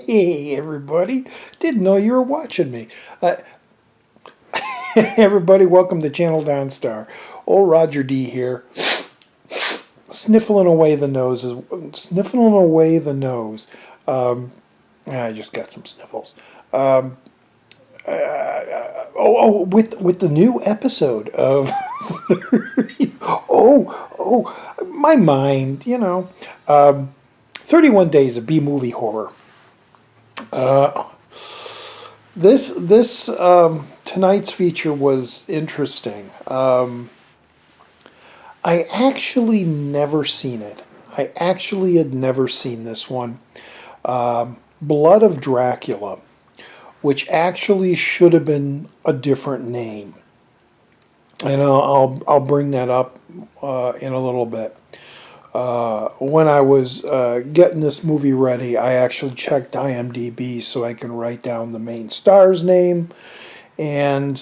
Hey, everybody. Didn't know you were watching me. Everybody, welcome to Channel Downstar. Old Roger D here. Sniffling away the nose. Sniffling away the nose. I just got some sniffles. With the new episode of... my mind, 31 Days of B-Movie Horror. This tonight's feature was interesting. I actually never seen it. I actually had never seen this one. Blood of Dracula, which actually should have been a different name. And I'll bring that up in a little bit. When I was getting this movie ready, I actually checked IMDb so I can write down the main star's name and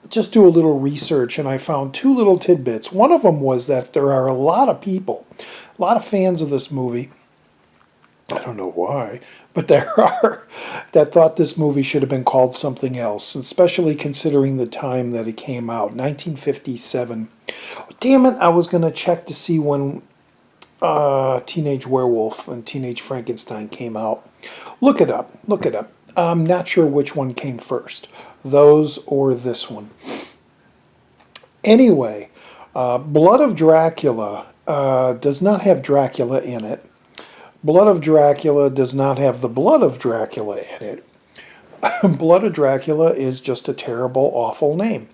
just do a little research. And I found two little tidbits. One of them was that there are a lot of people, a lot of fans of this movie. I don't know why, but there are that thought this movie should have been called something else, especially considering the time that it came out, 1957. Damn it, I was going to check to see when Teenage Werewolf and Teenage Frankenstein came out. Look it up. I'm not sure which one came first, those or this one. Anyway, Blood of Dracula does not have Dracula in it. Blood of Dracula does not have the blood of Dracula in it. Blood of Dracula is just a terrible, awful name.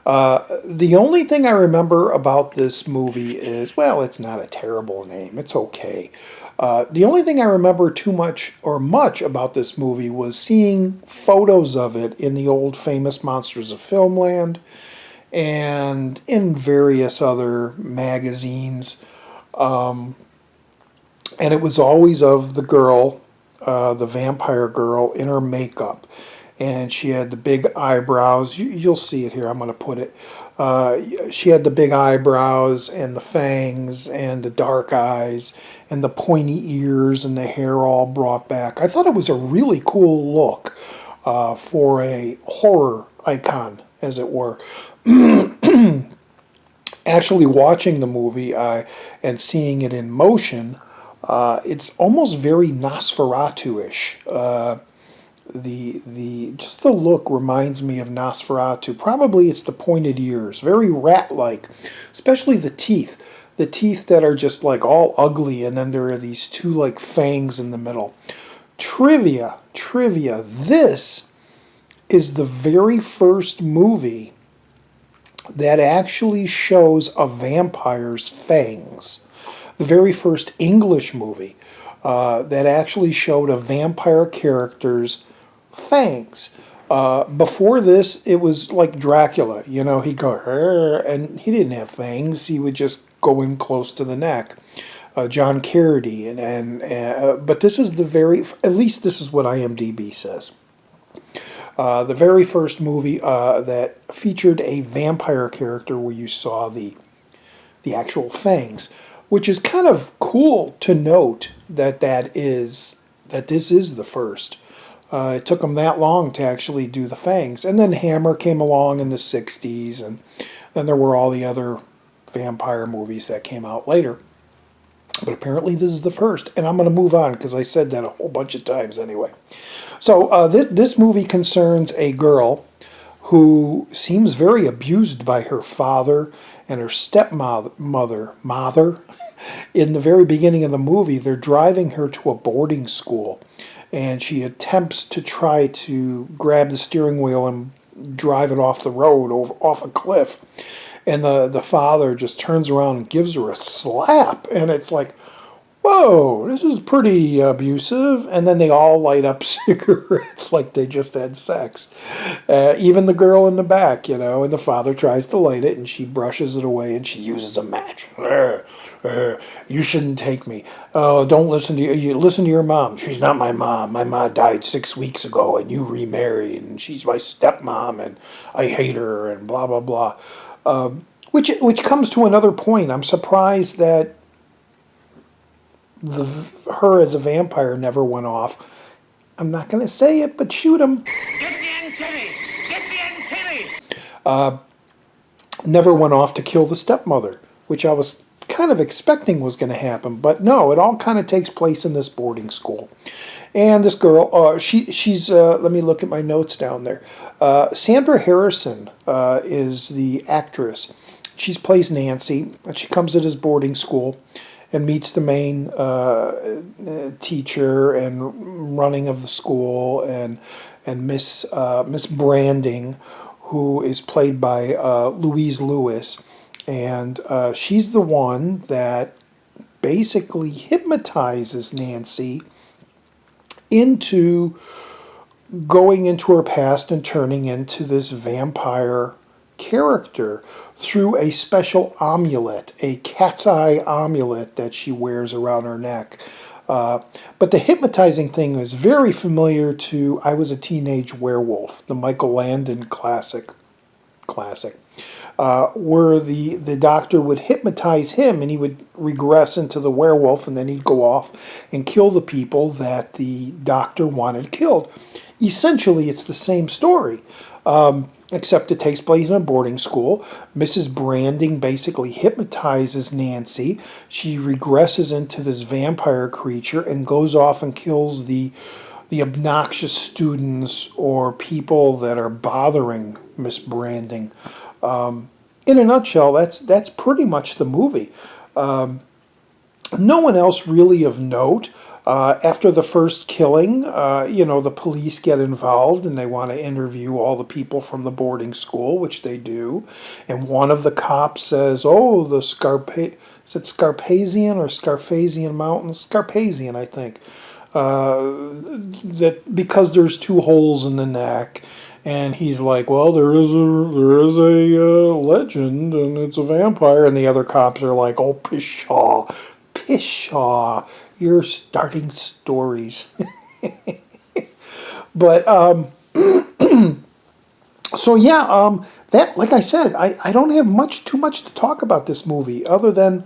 The only thing I remember about this movie is, well, it's not a terrible name. It's okay. The only thing I remember too much or much about this movie was seeing photos of it in the old famous Monsters of Filmland and in various other magazines. And it was always of the girl, the vampire girl, in her makeup. And she had the big eyebrows. You'll see it here. I'm going to put it. She had the big eyebrows and the fangs and the dark eyes and the pointy ears and the hair all brought back. I thought it was a really cool look for a horror icon, as it were. Actually watching the movie and seeing it in motion, it's almost very Nosferatu-ish. Just the look reminds me of Nosferatu. Probably it's the pointed ears, very rat-like, especially the teeth. The teeth that are just like all ugly, and then there are these two like fangs in the middle. Trivia. This is the very first movie that actually shows a vampire's fangs. The very first English movie that actually showed a vampire character's fangs. Before this, it was like Dracula. He'd go, and he didn't have fangs. He would just go in close to the neck. John Carradine. But this is at least this is what IMDb says. The very first movie that featured a vampire character where you saw the actual fangs. Which is kind of cool to note that this is the first. It took them that long to actually do the fangs. And then Hammer came along in the 60s, and then there were all the other vampire movies that came out later. But apparently this is the first, and I'm going to move on because I said that a whole bunch of times anyway. So this movie concerns a girl who seems very abused by her father and her stepmother. In the very beginning of the movie, they're driving her to a boarding school, and she attempts to try to grab the steering wheel and drive it off the road, off a cliff. And the father just turns around and gives her a slap. And it's like, whoa, this is pretty abusive. And then they all light up cigarettes like they just had sex. Even the girl in the back, and the father tries to light it and she brushes it away and she uses a match. You shouldn't take me. Oh, don't listen to you. Listen to your mom. She's not my mom. My mom died 6 weeks ago and you remarried and she's my stepmom and I hate her and blah, blah, blah. Which comes to another point. I'm surprised that her as a vampire never went off. I'm not going to say it, but shoot him. Get the antennae! Get the antennae! Never went off to kill the stepmother, which I was kind of expecting was going to happen. But no, it all kind of takes place in this boarding school. And this girl, she's let me look at my notes down there. Sandra Harrison is the actress. She plays Nancy, and she comes to this boarding school and meets the main teacher and running of the school, and Miss Branding, who is played by Louise Lewis, and she's the one that basically hypnotizes Nancy into going into her past and turning into this vampire character through a special amulet, a cat's eye amulet that she wears around her neck. But the hypnotizing thing is very familiar to I Was a Teenage Werewolf, the Michael Landon classic, where the doctor would hypnotize him and he would regress into the werewolf and then he'd go off and kill the people that the doctor wanted killed. Essentially, it's the same story, except it takes place in a boarding school. Mrs. Branding basically hypnotizes Nancy. She regresses into this vampire creature and goes off and kills the obnoxious students or people that are bothering Miss Branding. In a nutshell, that's pretty much the movie. No one else really of note. After the first killing, the police get involved and they want to interview all the people from the boarding school, which they do. And one of the cops says, "Oh, is it Scarpasian or Scarphasian Mountains? Scarpasian, I think. That because there's two holes in the neck." And he's like, "Well, there is a legend, and it's a vampire." And the other cops are like, "Oh, pshaw, you're starting stories." But so yeah, that, like I said, I don't have too much to talk about this movie other than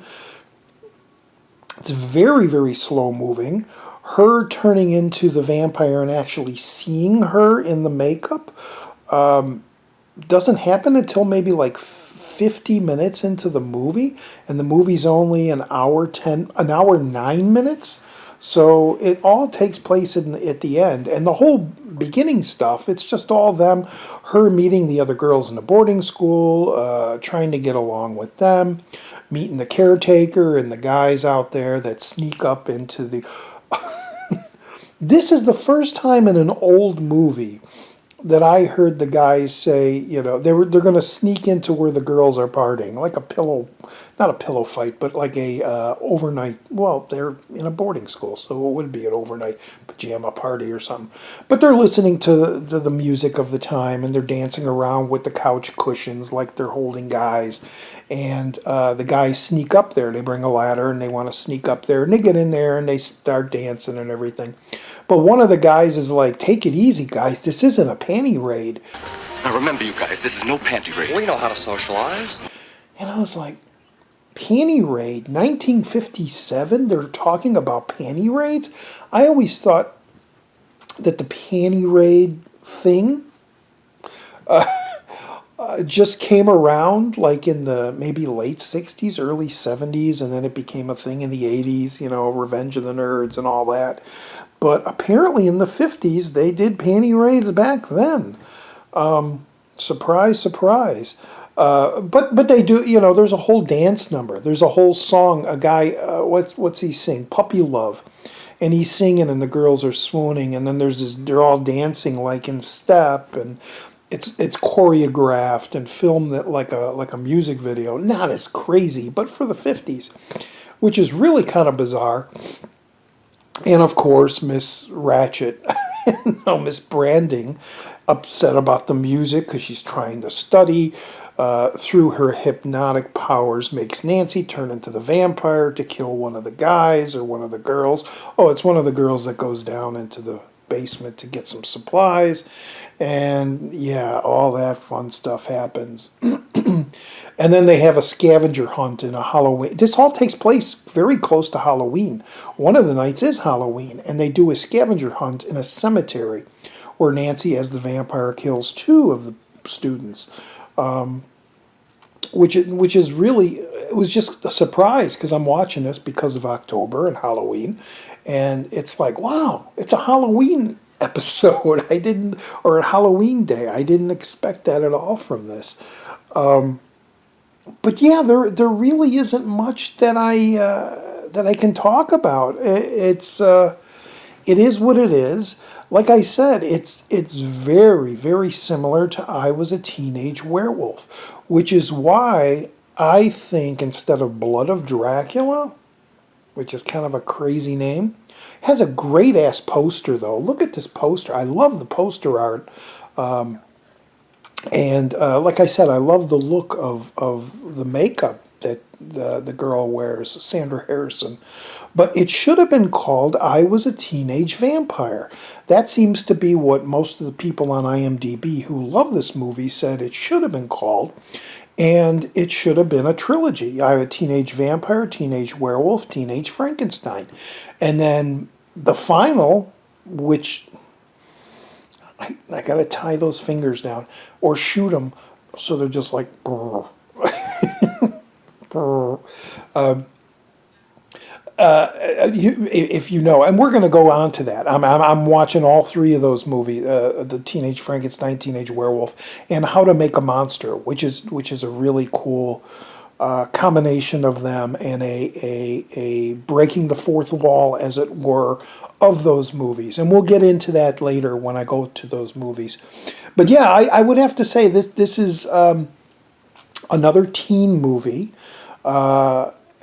it's very, very slow moving. Her turning into the vampire and actually seeing her in the makeup doesn't happen until maybe like 50 minutes into the movie, and the movie's only an hour 9 minutes. So it all takes place at the end, and the whole beginning stuff, it's just all them, her meeting the other girls in the boarding school, trying to get along with them, meeting the caretaker and the guys out there that sneak up into the... This is the first time in an old movie that I heard the guys say, they're going to sneak into where the girls are partying, like not a pillow fight, but like a overnight. Well, they're in a boarding school, so it would be an overnight pajama party or something. But they're listening to the music of the time, and they're dancing around with the couch cushions like they're holding guys. And the guys sneak up there. They bring a ladder and they want to sneak up there, and they get in there and they start dancing and everything. But one of the guys is like, "Take it easy, guys. This isn't a panty raid." Now remember, you guys, this is no panty raid. We know how to socialize. And I was like, panty raid? 1957? They're talking about panty raids? I always thought that the panty raid thing just came around like in the maybe late 60s, early 70s, and then it became a thing in the 80s, Revenge of the Nerds and all that. But apparently in the 50s, they did panty raids back then. Surprise, surprise. But they do, there's a whole dance number. There's a whole song, a guy, what's he sing? Puppy Love. And he's singing and the girls are swooning, and then they're all dancing like in step, and it's choreographed and filmed that like a music video. Not as crazy, but for the 50s, which is really kind of bizarre. And of course, Miss Ratchet, Miss Branding, upset about the music because she's trying to study. Through her hypnotic powers, makes Nancy turn into the vampire to kill one of the guys or one of the girls. Oh, it's one of the girls that goes down into the basement to get some supplies. And yeah, all that fun stuff happens. And then they have a scavenger hunt in a Halloween. This all takes place very close to Halloween. One of the nights is Halloween, and they do a scavenger hunt in a cemetery where Nancy, as the vampire, kills two of the students. Which is really, it was just a surprise because I'm watching this because of October and Halloween, and it's like, wow, it's a Halloween episode. Or a Halloween day. I didn't expect that at all from this. But yeah, there really isn't much that I can talk about. It is what it is. Like I said, it's very, very similar to I Was a Teenage Werewolf, which is why I think instead of Blood of Dracula, which is kind of a crazy name, has a great ass poster though. Look at this poster. I love the poster art. And like I said, I love the look of the makeup that the girl wears, Sandra Harrison. But it should have been called I Was a Teenage Vampire. That seems to be what most of the people on IMDb who love this movie said it should have been called. And it should have been a trilogy. I had Teenage Vampire, Teenage Werewolf, Teenage Frankenstein. And then the final, which I got to tie those fingers down or shoot them so they're just like brr. Brr. If you know, and we're going to go on to that. I'm watching all three of those movies: the Teenage Frankenstein, Teenage Werewolf, and How to Make a Monster, which is a really cool combination of them and a breaking the fourth wall, as it were, of those movies. And we'll get into that later when I go to those movies. But yeah, I would have to say this is another teen movie.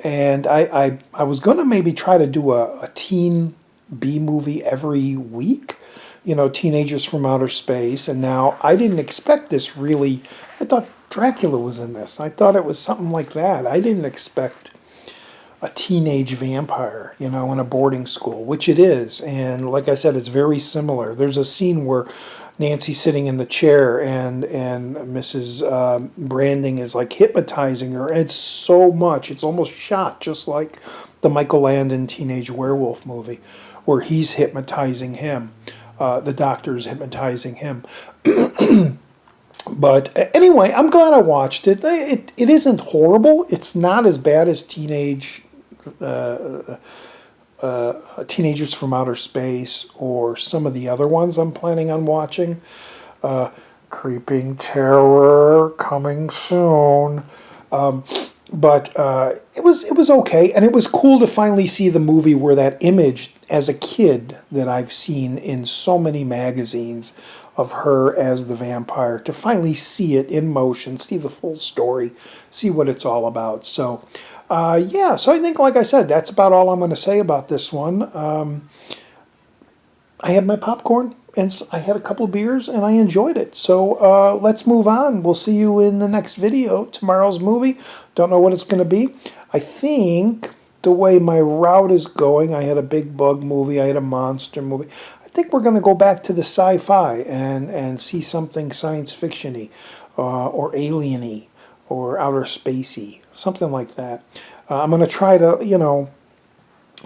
And I was going to maybe try to do a teen B movie every week, Teenagers from Outer Space. And now I didn't expect this really. I thought Dracula was in this. I thought it was something like that. I didn't expect a teenage vampire, in a boarding school, which it is. And like I said, it's very similar. There's a scene where Nancy's sitting in the chair and Mrs. Branding is like hypnotizing her. And it's so much. It's almost shot just like the Michael Landon Teenage Werewolf movie where he's hypnotizing him. The doctor's hypnotizing him. But anyway, I'm glad I watched it. It isn't horrible. It's not as bad as Teenagers from Outer Space or some of the other ones I'm planning on watching. Creeping Terror coming soon. But it was okay, and it was cool to finally see the movie where that image as a kid that I've seen in so many magazines of her as the vampire, to finally see it in motion, see the full story, see what it's all about. So, yeah, so I think, like I said, that's about all I'm going to say about this one. I had my popcorn, and I had a couple beers, and I enjoyed it. So let's move on. We'll see you in the next video, tomorrow's movie. Don't know what it's going to be. I think the way my route is going, I had a big bug movie, I had a monster movie. I think we're going to go back to the sci-fi and see something science fiction-y or alien-y or outer spacey, something like that. I'm going to try to,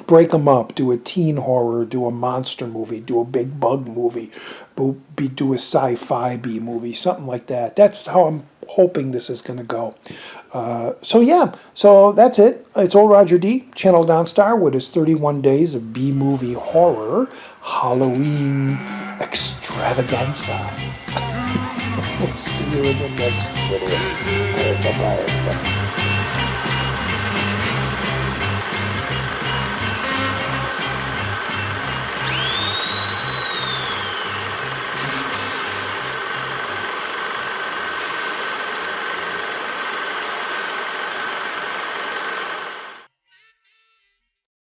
break them up, do a teen horror, do a monster movie, do a big bug movie, do a sci-fi B movie, something like that. That's how I'm hoping this is going to go. So that's it. It's old Roger D, Channel Downstar, with his 31 days of B-movie horror Halloween extravaganza. We'll see you in the next video. Bye-bye.